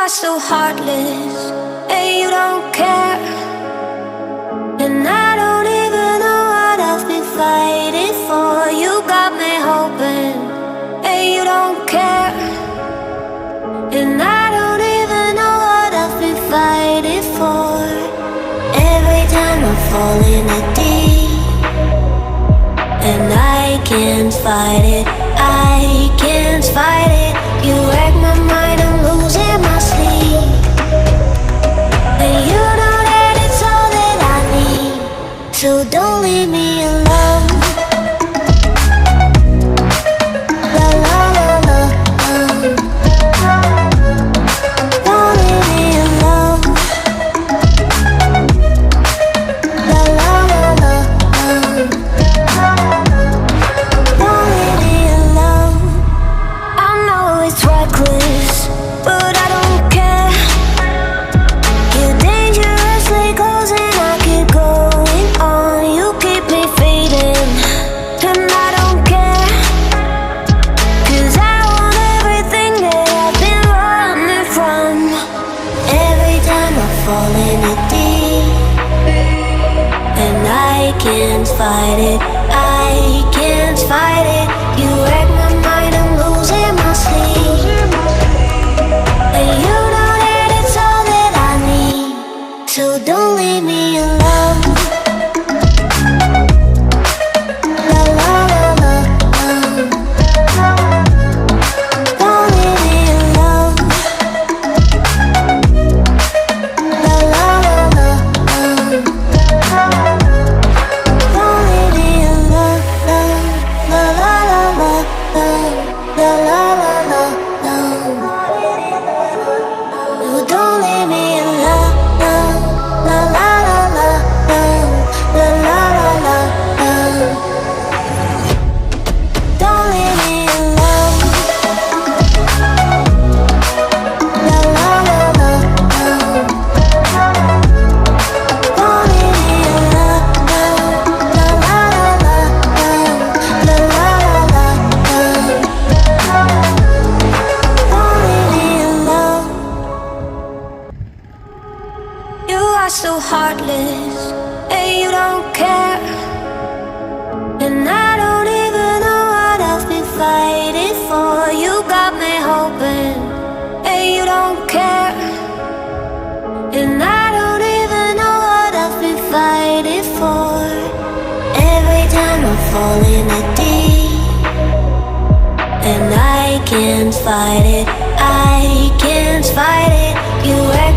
are so heartless, and you don't care. And I don't even know what I've been fighting for. You got me hoping, and you don't care. And I don't even know what I've been fighting for. Every time I fall in the deep, and I can't fight it, I can't fight it. You wreck my mind, I'm losing my sleep. And you know that it's all that I need, so don't leave me alone. La la la la, don't leave me alone. La la la la, don't leave me alone. I know it's reckless, but I don't care. You're dangerously close and I keep going on. You keep me fading, and I don't care. 'Cause I want everything that I've been running from. Every time I fall in the deep, and I can't fight it, I can't fight it. You wreck my mind, I'm losing my sleep. And you know that it's all that I need, so don't leave me alone. La la la la, don't leave me alone. La la la la, don't leave me alone. La la la la, la la la la, no, don't leave me alone. La la la la, la la la la, don't leave me alone. La la la la, don't leave me alone. La la la la, la la la la, don't leave me alone. You are so heartless, and you don't care. And I don't even know what I've been fighting for. You got me hoping, and you don't care. And I don't even know what I've been fighting for. Every time I fall in the deep, and I can't fight it, I can't fight it. You wreck